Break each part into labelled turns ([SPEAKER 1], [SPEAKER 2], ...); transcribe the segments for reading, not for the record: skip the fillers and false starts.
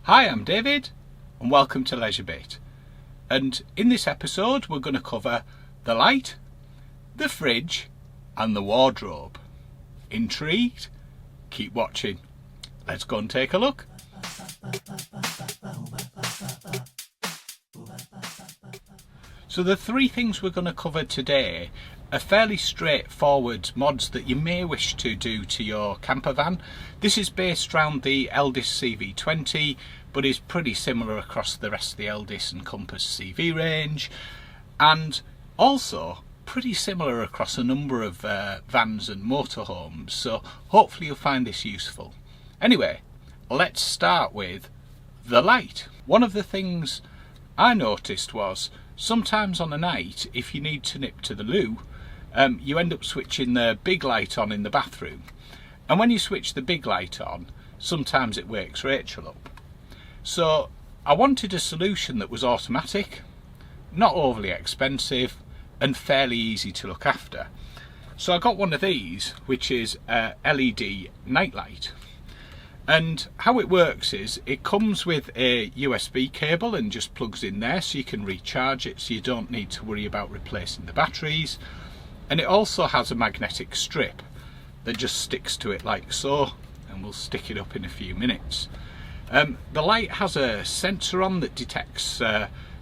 [SPEAKER 1] Hi, I'm David and welcome to Leisure Bit. And in this episode we're going to cover the light, the fridge and the wardrobe. Intrigued? Keep watching. Let's go and take a look. So the three things we're going to cover today are fairly straightforward mods that you may wish to do to your campervan. This is based around the Eldis CV20 but is pretty similar across the rest of the Eldis and Compass CV range, and also pretty similar across a number of vans and motorhomes, so hopefully you'll find this useful. Anyway, let's start with the light. One of the things I noticed was sometimes on a night, if you need to nip to the loo, you end up switching the big light on in the bathroom, and when you switch the big light on, sometimes it wakes Rachel up. So I wanted a solution that was automatic, not overly expensive and fairly easy to look after. So I got one of these, which is a LED nightlight. And how it works is it comes with a USB cable and just plugs in there, so you can recharge it, so you don't need to worry about replacing the batteries. And it also has a magnetic strip that just sticks to it like so, and we'll stick it up in a few minutes. The light has a sensor on that detects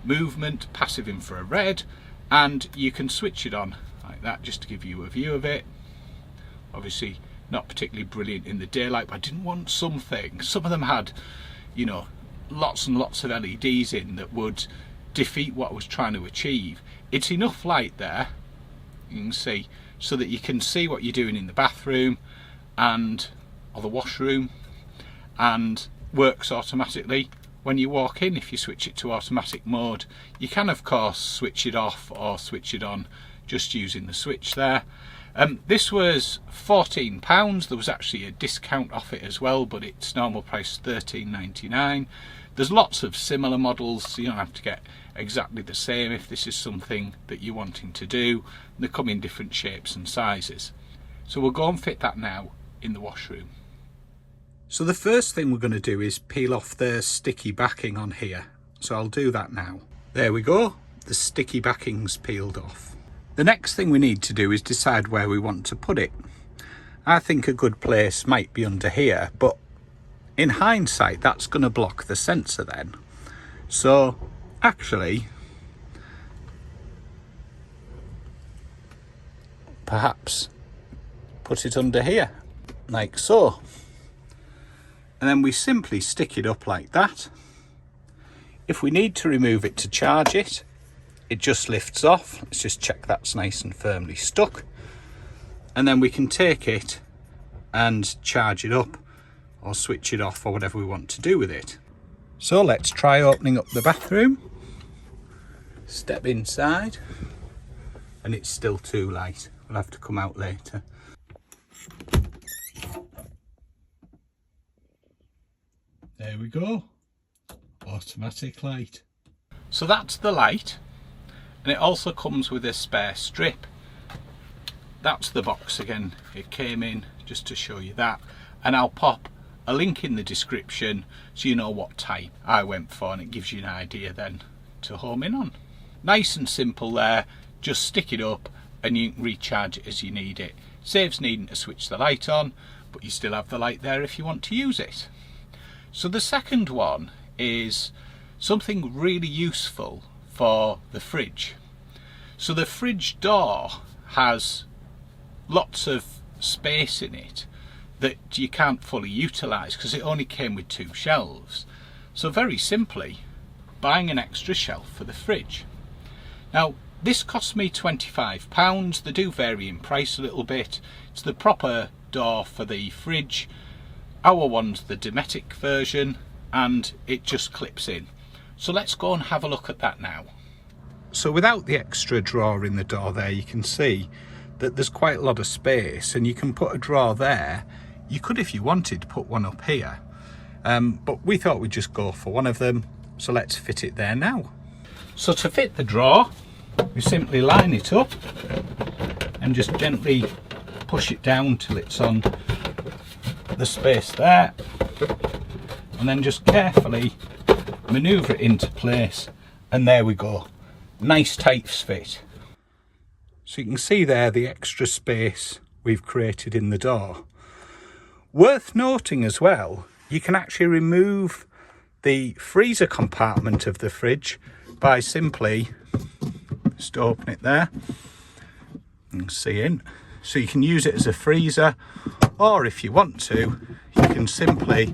[SPEAKER 1] movement, passive infrared, and you can switch it on like that just to give you a view of it. Obviously not particularly brilliant in the daylight, but I didn't want something. Some of them had, you know, lots and lots of LEDs in that would defeat what I was trying to achieve. It's enough light there, you can see, so that you can see what you're doing in the bathroom and or the washroom, and works automatically when you walk in. If you switch it to automatic mode, you can of course switch it off or switch it on just using the switch there. This was £14. There was actually a discount off it as well, but its normal price £13.99. There's lots of similar models, so you don't have to get exactly the same if this is something that you're wanting to do. They come in different shapes and sizes. So we'll go and fit that now in the washroom. So the first thing we're going to do is peel off the sticky backing on here. So I'll do that now. There we go, the sticky backing's peeled off. The next thing we need to do is decide where we want to put it. I think a good place might be under here, but in hindsight that's going to block the sensor then. So actually, perhaps put it under here, like so. And then we simply stick it up like that. If we need to remove it to charge it, it just lifts off. Let's just check that's nice and firmly stuck. And then we can take it and charge it up or switch it off or whatever we want to do with it. So let's try opening up the bathroom. Step inside, and it's still too light. We'll have to come out later. There we go, automatic light. So that's the light, and it also comes with a spare strip. That's the box again, it came in, just to show you that, and I'll pop a link in the description so you know what type I went for, and it gives you an idea then to home in on. Nice and simple there, just stick it up and you can recharge it as you need it. Saves needing to switch the light on, but you still have the light there if you want to use it. So the second one is something really useful for the fridge. So the fridge door has lots of space in it that you can't fully utilise because it only came with 2 shelves. So very simply, buying an extra shelf for the fridge. Now this cost me £25. They do vary in price a little bit. It's the proper door for the fridge. Our one's the Dometic version and it just clips in. So let's go and have a look at that now. So without the extra drawer in the door there, you can see that there's quite a lot of space, and you can put a drawer there. You could, if you wanted, put one up here, but we thought we'd just go for one of them, so let's fit it there now. So to fit the drawer, we simply line it up and just gently push it down till it's on the space there. and then just carefully manoeuvre it into place, and there we go. Nice tight fit. So you can see there the extra space we've created in the door. Worth noting as well, you can actually remove the freezer compartment of the fridge by simply just open it there and see in. So you can use it as a freezer, or if you want to, you can simply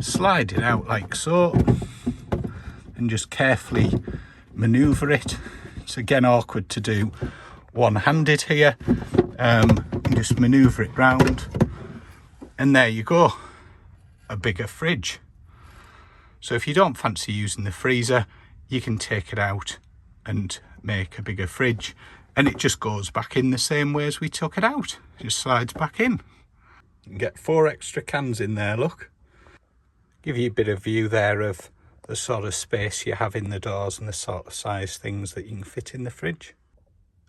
[SPEAKER 1] slide it out like so and just carefully manoeuvre it. It's again awkward to do one-handed here. Just manoeuvre it round, and there you go, a bigger fridge. So if you don't fancy using the freezer, you can take it out and make a bigger fridge, and it just goes back in the same way as we took it out. It just slides back in. You can get 4 extra cans in there, look. Give you a bit of view there of the sort of space you have in the doors and the sort of size things that you can fit in the fridge.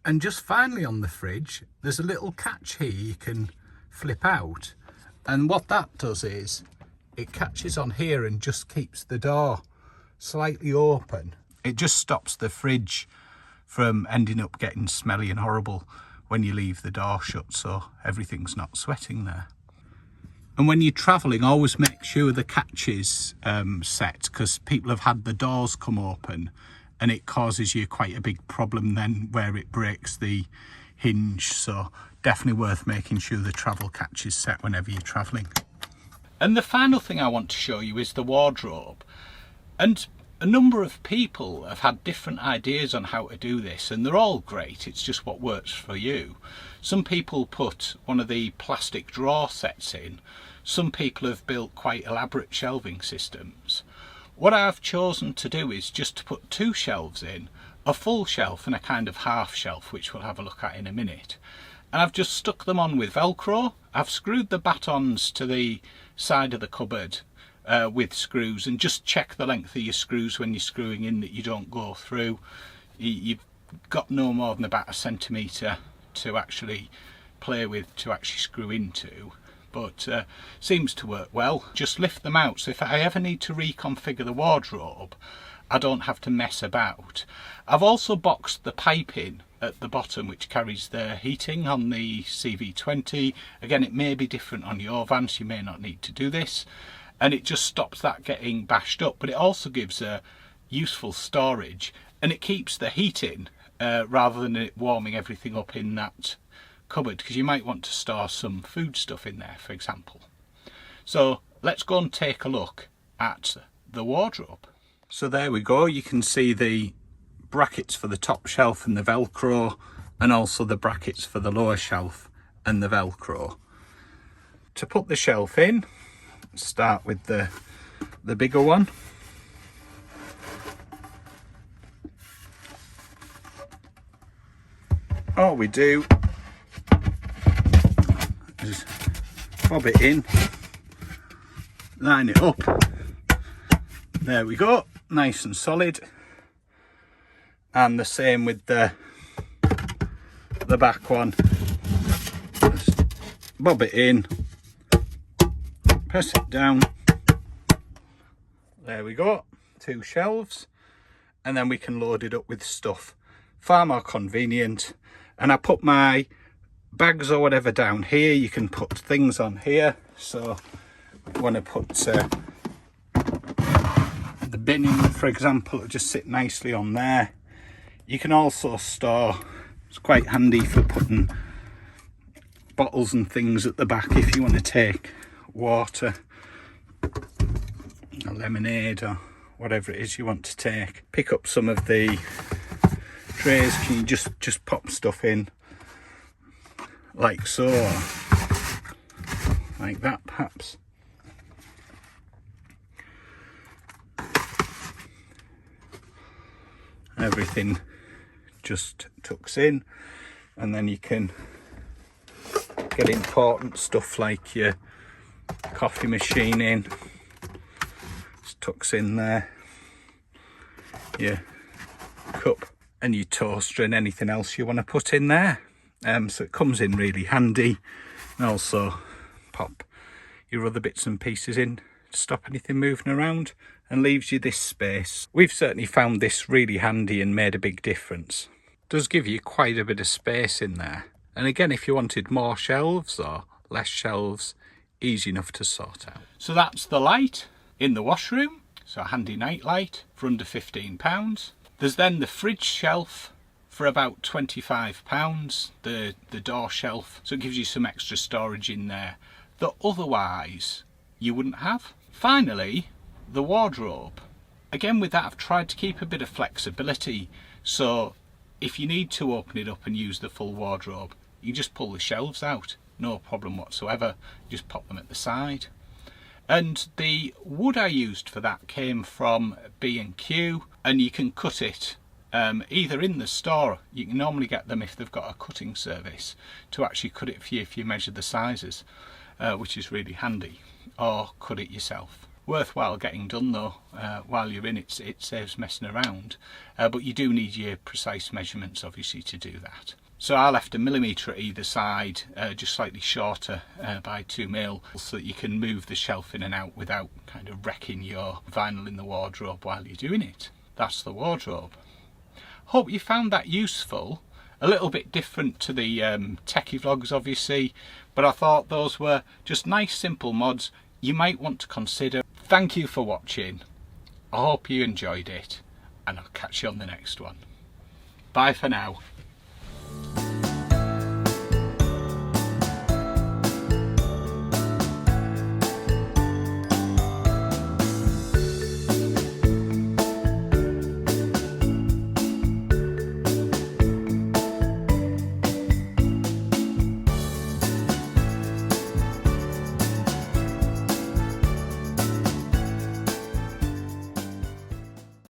[SPEAKER 1] And just finally on the fridge, there's a little catch here you can flip out. And what that does is, it catches on here and just keeps the door slightly open. It just stops the fridge from ending up getting smelly and horrible when you leave the door shut, so everything's not sweating there. And when you're travelling, always make sure the catch is set, because people have had the doors come open and it causes you quite a big problem then where it breaks the hinge. So definitely worth making sure the travel catch is set whenever you're travelling. And the final thing I want to show you is the wardrobe. And a number of people have had different ideas on how to do this, and they're all great. It's just what works for you. Some people put one of the plastic drawer sets in. Some people have built quite elaborate shelving systems. What I've chosen to do is just to put 2 shelves in, a full shelf and a kind of half shelf, which we'll have a look at in a minute. And I've just stuck them on with Velcro. I've screwed the batons to the side of the cupboard with screws, and just check the length of your screws when you're screwing in, that you don't go through. You've got no more than about 1 centimetre to actually play with, to actually screw into. But seems to work well. Just lift them out, so if I ever need to reconfigure the wardrobe, I don't have to mess about. I've also boxed the pipe in at the bottom, which carries the heating on the CV20. Again, it may be different on your van, so you may not need to do this, and it just stops that getting bashed up. But it also gives a useful storage, and it keeps the heat in rather than it warming everything up in that cupboard, because you might want to store some food stuff in there, for example. So let's go and take a look at the wardrobe. So there we go, you can see the brackets for the top shelf and the Velcro, and also the brackets for the lower shelf and the Velcro. To put the shelf in, start with the bigger one. All we do is bob it in, line it up, there we go, nice and solid. And the same with the back one, just bob it in, press it down, there we go, 2 shelves, and then we can load it up with stuff. Far more convenient. And I put my bags or whatever down here. You can put things on here, so if you want to put the bin in, for example, it'll just sit nicely on there. You can also store, it's quite handy for putting bottles and things at the back if you want to take water or lemonade or whatever it is you want to take. Pick up some of the trays, can you just pop stuff in like so, like that perhaps. Everything just tucks in, and then you can get important stuff like your coffee machine in, just tucks in there, your cup and your toaster and anything else you want to put in there. So it comes in really handy, and also pop your other bits and pieces in stop anything moving around, and leaves you this space. We've certainly found this really handy and made a big difference. It does give you quite a bit of space in there. And again, if you wanted more shelves or less shelves, easy enough to sort out. So that's the light in the washroom. So a handy night light for under £15. There's then the fridge shelf for about £25, the door shelf. So it gives you some extra storage in there that otherwise you wouldn't have. Finally, the wardrobe. Again, with that, I've tried to keep a bit of flexibility. So if you need to open it up and use the full wardrobe, you just pull the shelves out. No problem whatsoever. Just pop them at the side. And the wood I used for that came from B&Q, and you can cut it either in the store. You can normally get them if they've got a cutting service to actually cut it for you if you measure the sizes, which is really handy, or cut it yourself. Worthwhile getting done though. While you're in it, it saves messing around, but you do need your precise measurements obviously to do that. So I left 1 millimetre at either side, just slightly shorter by 2mm, so that you can move the shelf in and out without kind of wrecking your vinyl in the wardrobe while you're doing it. That's the wardrobe. Hope you found that useful. A little bit different to the techie vlogs obviously, but I thought those were just nice simple mods you might want to consider. Thank you for watching. I hope you enjoyed it, and I'll catch you on the next one. Bye for now.